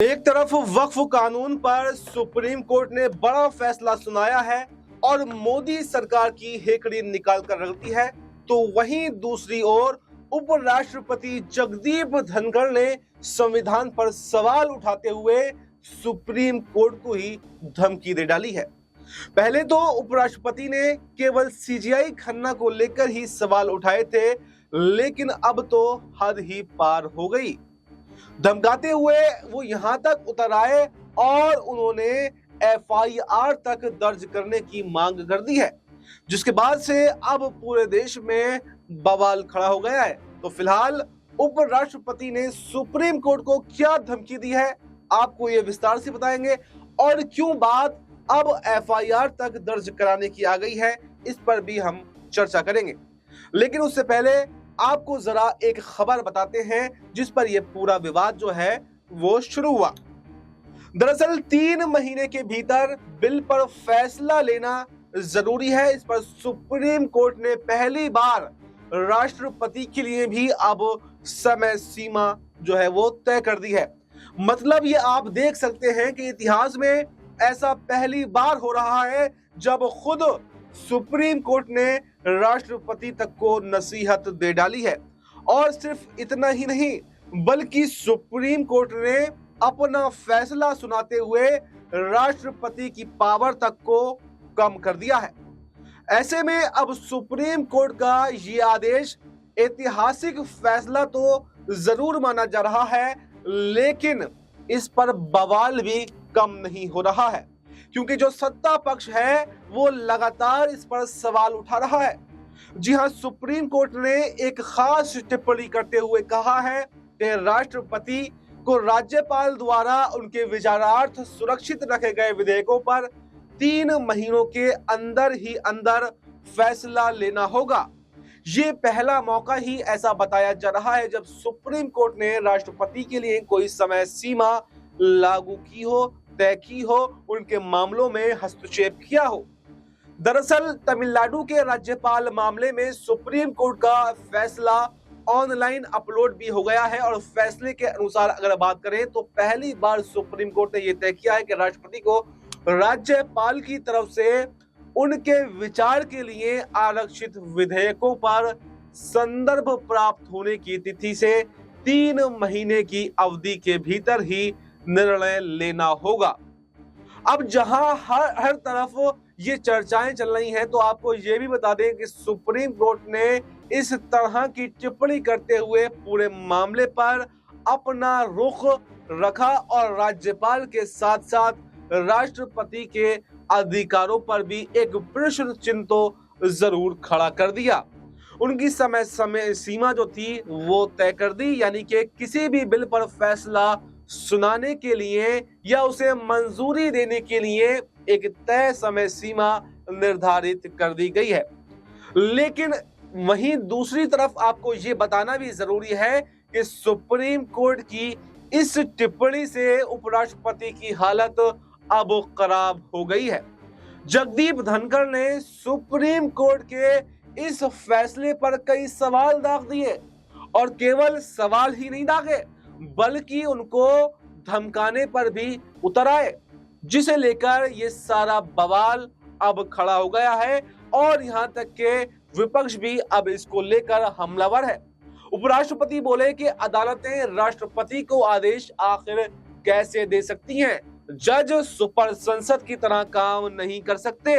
एक तरफ वक्फ कानून पर सुप्रीम कोर्ट ने बड़ा फैसला सुनाया है और मोदी सरकार की हेकड़ी निकाल कर रख दी है, तो वहीं दूसरी ओर उपराष्ट्रपति जगदीप धनखड़ ने संविधान पर सवाल उठाते हुए सुप्रीम कोर्ट को ही धमकी दे डाली है। पहले तो उपराष्ट्रपति ने केवल सीजीआई खन्ना को लेकर ही सवाल उठाए थे, लेकिन अब तो हद ही पार हो गई। धमकाते हुए वो यहां तक उतर आए और उन्होंने एफआईआर तक दर्ज करने की मांग कर दी है, जिसके बाद से अब पूरे देश में बवाल खड़ा हो गया है। तो फिलहाल उपराष्ट्रपति ने सुप्रीम कोर्ट को क्या धमकी दी है, आपको ये विस्तार से बताएंगे और क्यों बात अब एफआईआर तक दर्ज कराने की आ गई है, इस पर भी हम चर्चा करेंगे। लेकिन उससे पहले आपको जरा एक खबर बताते हैं जिस पर यह पूरा विवाद जो है वो शुरू हुआ। दरअसल 3 महीने के भीतर बिल पर फैसला लेना जरूरी है, इस पर सुप्रीम कोर्ट ने पहली बार राष्ट्रपति के लिए भी अब समय सीमा जो है वो तय कर दी है। मतलब ये आप देख सकते हैं कि इतिहास में ऐसा पहली बार हो रहा है जब खुद सुप्रीम कोर्ट ने राष्ट्रपति तक को नसीहत दे डाली है। और सिर्फ इतना ही नहीं, बल्कि सुप्रीम कोर्ट ने अपना फैसला सुनाते हुए राष्ट्रपति की पावर तक को कम कर दिया है। ऐसे में अब सुप्रीम कोर्ट का ये आदेश ऐतिहासिक फैसला तो जरूर माना जा रहा है, लेकिन इस पर बवाल भी कम नहीं हो रहा है, क्योंकि जो सत्ता पक्ष है वो लगातार इस पर सवाल उठा रहा है। जी हां, सुप्रीम कोर्ट ने एक खास टिप्पणी करते हुए कहा है कि राष्ट्रपति को राज्यपाल द्वारा उनके विचारार्थ सुरक्षित रखे गए विधेयकों पर 3 महीनों के अंदर ही अंदर फैसला लेना होगा। ये पहला मौका ही ऐसा बताया जा रहा है जब सुप्रीम कोर्ट ने राष्ट्रपति के लिए कोई समय सीमा लागू की हो, तय की हो, उनके मामलों में हस्तक्षेप किया हो। दरअसल तमिलनाडु के राज्यपाल मामले में सुप्रीम कोर्ट का फैसला ऑनलाइन अपलोड भी हो गया है और फैसले के अनुसार अगर बात करें तो पहली बार सुप्रीम कोर्ट ने यह तय किया है कि राष्ट्रपति को राज्यपाल की तरफ से उनके विचार के लिए आरक्षित विधेयकों पर संदर्भ प्राप्त होने की तिथि से 3 महीने की अवधि के भीतर ही निर्णय लेना होगा। अब जहां हर तरफ ये चर्चाएं चल रही हैं, तो आपको ये भी बता दें कि सुप्रीम कोर्ट ने इस तरह की टिप्पणी करते हुए पूरे मामले पर अपना रुख रखा और राज्यपाल के साथ साथ राष्ट्रपति के अधिकारों पर भी एक प्रश्न चिन्ह तो जरूर खड़ा कर दिया। उनकी समय सीमा जो थी वो तय कर दी, यानी कि किसी भी बिल पर फैसला सुनाने के लिए या उसे मंजूरी देने के लिए एक तय समय सीमा निर्धारित कर दी गई है। लेकिन वहीं दूसरी तरफ आपको ये बताना भी जरूरी है कि सुप्रीम कोर्ट की इस टिप्पणी से उपराष्ट्रपति की हालत अब खराब हो गई है। जगदीप धनखड़ ने सुप्रीम कोर्ट के इस फैसले पर कई सवाल दाग दिए और केवल सवाल ही नहीं दागे बल्कि उनको धमकाने पर भी उतर आए, जिसे लेकर ये सारा बवाल अब खड़ा हो गया है और यहां तक के विपक्ष भी अब इसको लेकर हमलावर है। उपराष्ट्रपति बोले कि अदालतें राष्ट्रपति को आदेश आखिर कैसे दे सकती हैं, जज सुपर संसद की तरह काम नहीं कर सकते।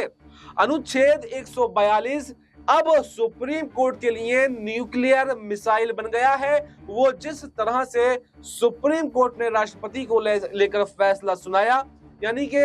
अनुच्छेद 142 अब सुप्रीम कोर्ट के लिए न्यूक्लियर मिसाइल बन गया है। वो जिस तरह से सुप्रीम कोर्ट ने राष्ट्रपति को लेकर फैसला सुनाया, यानी कि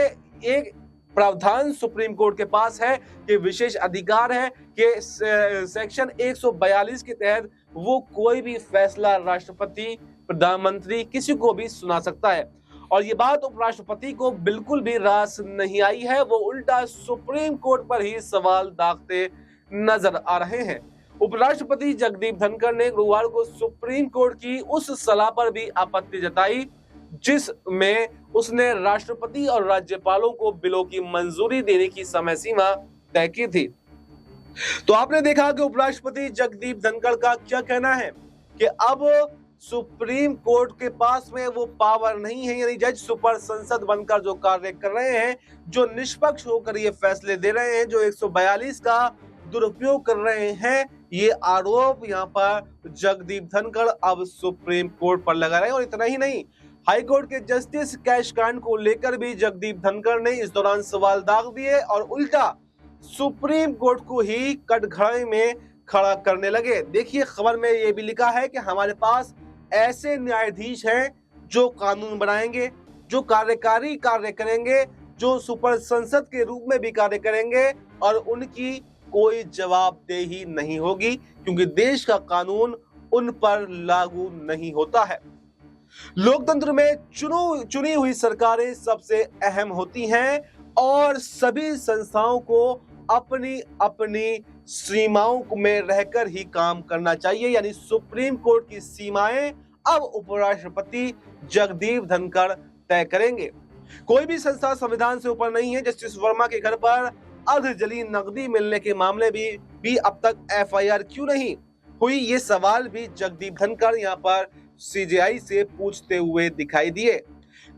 एक प्रावधान सुप्रीम कोर्ट के पास है कि विशेष अधिकार है कि सेक्शन 142 के तहत वो कोई भी फैसला राष्ट्रपति, प्रधानमंत्री किसी को भी सुना सकता है। और ये बात उपराष्ट्रपति को बिल्कुल भी रास नहीं आई है, वो उल्टा सुप्रीम कोर्ट पर ही सवाल दागते नजर आ रहे हैं। उपराष्ट्रपति जगदीप धनखड़ ने गुरुवार को सुप्रीम कोर्ट की उस सलाह पर भी आपत्ति जताई जिसमें उसने राष्ट्रपति और राज्यपालों को बिलों की मंजूरी देने की समय सीमा तय की थी। तो आपने देखा कि उपराष्ट्रपति जगदीप धनखड़ का क्या कहना है कि अब सुप्रीम कोर्ट के पास में वो पावर नहीं है, यानी जज सुपर संसद बनकर जो कार्य कर रहे हैं, जो निष्पक्ष होकर ये फैसले दे रहे हैं, जो 142 का दुरुपयोग कर रहे हैं, ये आरोप यहाँ पर जगदीप धनखड़ अब सुप्रीम कोर्ट पर लगा रहे हैं। और इतना ही नहीं, हाईकोर्ट के जस्टिस कैश कांड को लेकर भी जगदीप धनखड़ ने इस दौरान सवाल दाग दिए और उल्टा सुप्रीम कोर्ट को ही कटघरे में खड़ा करने लगे। देखिए, खबर में ये भी लिखा है कि हमारे पास ऐसे न्यायाधीश हैं जो कानून बनाएंगे, जो कार्यकारी कार्य करेंगे, जो सुपर संसद के रूप में भी कार्य करेंगे और उनकी कोई जवाबदेही नहीं होगी, क्योंकि देश का कानून उन पर लागू नहीं होता है। लोकतंत्र में चुनी हुई सरकारें सबसे अहम होती हैं और सभी संस्थाओं को अपनी अपनी सीमाओं में रहकर ही काम करना चाहिए, यानी सुप्रीम कोर्ट की सीमाएं अब उपराष्ट्रपति जगदीप धनखड़ तय करेंगे। कोई भी संस्था संविधान से ऊपर नहीं है। जस्टिस वर्मा के घर पर अर्धजली नकदी मिलने के मामले भी अब तक एफआईआर क्यों नहीं हुई, ये सवाल भी जगदीप धनखड़ यहाँ पर सीजेआई से पूछते हुए दिखाई दिए।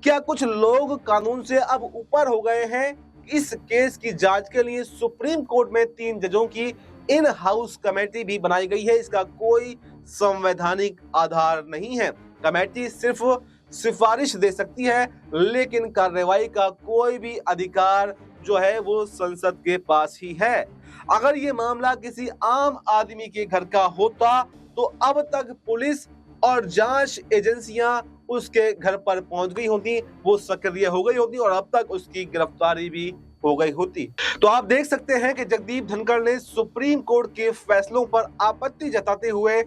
क्या कुछ लोग कानून से अब ऊपर हो गए हैं? इस केस की जांच के लिए सुप्रीम कोर्ट में 3 जजों की इन हाउस कमेटी भी बनाई गई है। इसका कोई संवैधानिक आधार नहीं है। कमेटी सिर्फ सिफारिश दे सकती है, लेकिन कार्रवाई का कोई भी अधिकार जो है वो संसद के पास ही है। अगर ये मामला किसी आम आदमी के घर का होता तो अब तक पुलिस और जांच एजेंसियां उसके घर पर पहुंच गई होती, वो सक्रिय हो गई होती और अब तक उसकी गिरफ्तारी भी हो गई होती। तो आप देख सकते हैं कि जगदीप धनखड़ ने सुप्रीम कोर्ट के फैसलों पर आपत्ति जताते हुए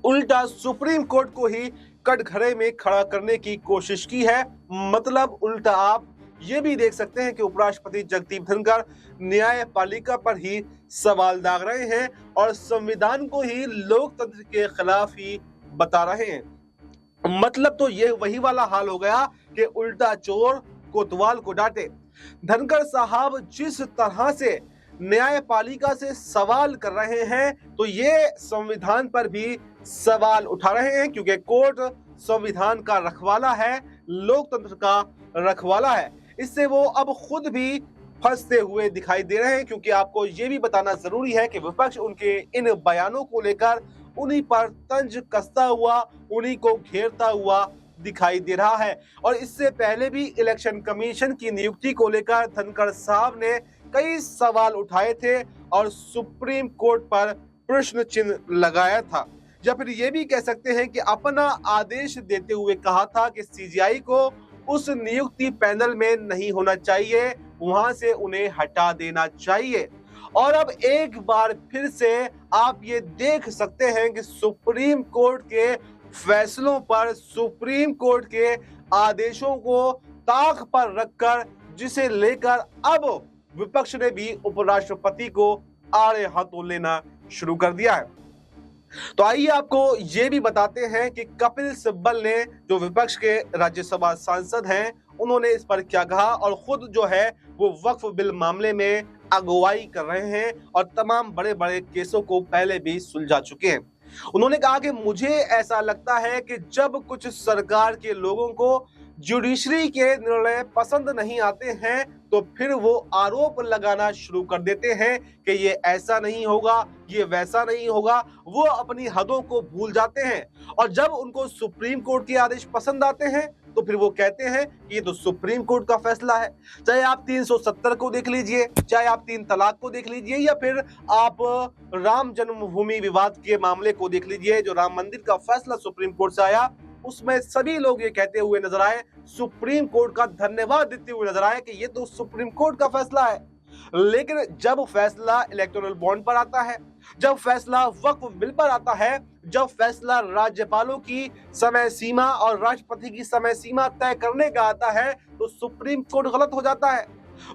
उल्टा सुप्रीम कोर्ट को ही कटघरे में खड़ा करने की कोशिश की है। मतलब उल्टा आप ये भी देख सकते हैं कि उपराष्ट्रपति जगदीप धनखड़ न्यायपालिका पर ही सवाल दाग रहे हैं और संविधान को ही लोकतंत्र के खिलाफ ही बता रहे हैं। मतलब तो ये वही वाला हाल हो गया कि उल्टा चोर कोतवाल को डांटे। धनखड़ साहब जिस तरह से न्यायपालिका से सवाल कर रहे हैं, तो ये संविधान पर भी सवाल उठा रहे हैं, क्योंकि कोर्ट संविधान का रखवाला है, लोकतंत्र का रखवाला है। इससे वो अब खुद भी फंसते हुए दिखाई दे रहे हैं, क्योंकि आपको ये भी बताना जरूरी है कि विपक्ष उनके इन बयानों को लेकर उन्हीं पर तंज कसता हुआ, उन्हीं को घेरता हुआ दिखाई दे रहा है। और इससे पहले भी इलेक्शन कमीशन की नियुक्ति को लेकर धनखड़ साहब ने कई सवाल उठाए थे और सुप्रीम कोर्ट पर प्रश्न चिन्ह लगाया था, या फिर ये भी कह सकते हैं कि अपना आदेश देते हुए कहा था कि सीजीआई को उस नियुक्ति पैनल में नहीं होना चाहिए, वहां से उन्हें हटा देना चाहिए। और अब एक बार फिर से आप ये देख सकते हैं कि सुप्रीम कोर्ट के फैसलों पर, सुप्रीम कोर्ट के आदेशों को ताक पर रखकर, जिसे लेकर अब विपक्ष ने भी उपराष्ट्रपति को आड़े हाथों लेना शुरू कर दिया है। तो आइए आपको ये भी बताते हैं कि कपिल सिब्बल ने, जो विपक्ष के राज्यसभा सांसद हैं, उन्होंने इस पर क्या कहा और खुद जो है वो वक्फ बिल मामले में अगुवाई कर रहे हैं और तमाम बड़े बड़े केसों को पहले भी सुलझा चुके हैं। उन्होंने कहा कि मुझे ऐसा लगता है कि जब कुछ सरकार के लोगों को जुडिशरी के निर्णय पसंद नहीं आते हैं तो फिर वो आरोप लगाना शुरू कर देते हैं कि ये ऐसा नहीं होगा, ये वैसा नहीं होगा। वो अपनी हदों को भूल जाते हैं और जब उनको सुप्रीम कोर्ट के आदेश पसंद आते हैं तो फिर वो कहते हैं कि ये तो सुप्रीम कोर्ट का फैसला है। चाहे आप 370 को देख लीजिए, चाहे आप 3 तलाक को देख लीजिए, या फिर आप राम जन्मभूमि विवाद के मामले को देख लीजिए, जो राम मंदिर का फैसला सुप्रीम कोर्ट से आया, उसमें सभी लोग ये कहते हुए नजर आए, सुप्रीम कोर्ट का धन्यवाद देते हुए नजर आए कि ये तो सुप्रीम कोर्ट का फैसला है। लेकिन जब फैसला इलेक्टोरल बॉन्ड पर आता है, जब फैसला वक्फ बिल पर आता है, जब फैसला राज्यपालों की समय सीमा और राष्ट्रपति की समय सीमा तय करने का आता है, तो सुप्रीम कोर्ट गलत हो जाता है।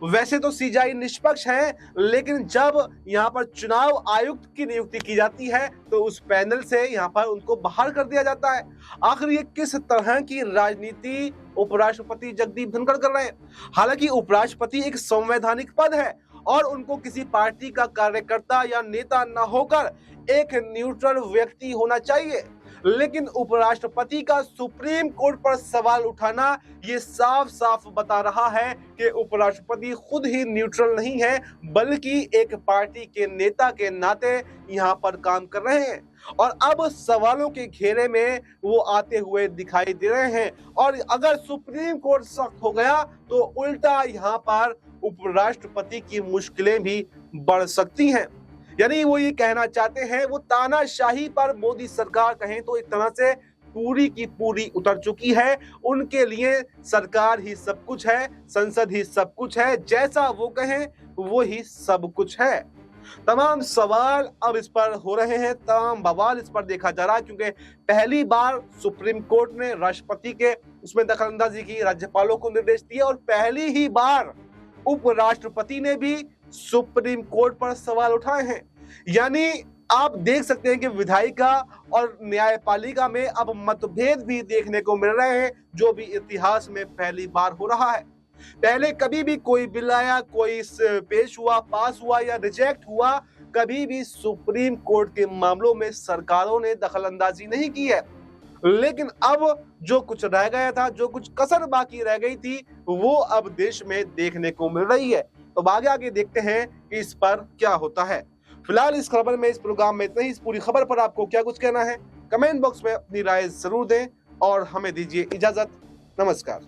वैसे तो सीजीआई निष्पक्ष है, लेकिन जब यहाँ पर चुनाव आयुक्त की नियुक्ति की जाती है तो उस पैनल से यहाँ पर उनको बाहर कर दिया जाता है। आखिर ये किस तरह की राजनीति उपराष्ट्रपति जगदीप धनखड़ कर रहे हैं? हालांकि उपराष्ट्रपति एक संवैधानिक पद है और उनको किसी पार्टी का कार्यकर्ता या नेता न होकर एक न्यूट्रल व्यक्ति होना चाहिए। लेकिन उपराष्ट्रपति का सुप्रीम कोर्ट पर सवाल उठाना ये साफ साफ बता रहा है कि उपराष्ट्रपति खुद ही न्यूट्रल नहीं है, बल्कि एक पार्टी के नेता के नाते यहाँ पर काम कर रहे हैं और अब सवालों के घेरे में वो आते हुए दिखाई दे रहे हैं। और अगर सुप्रीम कोर्ट सख्त हो गया तो उल्टा यहाँ पर उपराष्ट्रपति की मुश्किलें भी बढ़ सकती हैं। यानी वो ये कहना चाहते हैं, वो तानाशाही पर मोदी सरकार कहें तो एक तरह से पूरी की पूरी उतर चुकी है। उनके लिए सरकार ही सब कुछ है, संसद ही सब कुछ है, जैसा वो कहें वो ही सब कुछ है। तमाम सवाल अब इस पर हो रहे हैं, तमाम बवाल इस पर देखा जा रहा है, क्योंकि पहली बार सुप्रीम कोर्ट ने राष्ट्रपति के उसमें दखलंदाजी की, राज्यपालों को निर्देश दिए और पहली ही बार उपराष्ट्रपति ने भी सुप्रीम कोर्ट पर सवाल उठाए हैं। यानी आप देख सकते हैं कि विधायिका और न्यायपालिका में अब मतभेद भी देखने को मिल रहे हैं, जो भी इतिहास में पहली बार हो रहा है। पहले कभी भी कोई बिल आया, कोई पेश हुआ, पास हुआ या रिजेक्ट हुआ, कभी भी सुप्रीम कोर्ट के मामलों में सरकारों ने दखलंदाजी नहीं की है। लेकिन अब जो कुछ रह गया था, जो कुछ कसर बाकी रह गई थी, वो अब देश में देखने को मिल रही है। तो आगे आगे देखते हैं कि इस पर क्या होता है। फिलहाल इस खबर में, इस प्रोग्राम में इतना ही। इस पूरी खबर पर आपको क्या कुछ कहना है, कमेंट बॉक्स में अपनी राय जरूर दें और हमें दीजिए इजाजत। नमस्कार।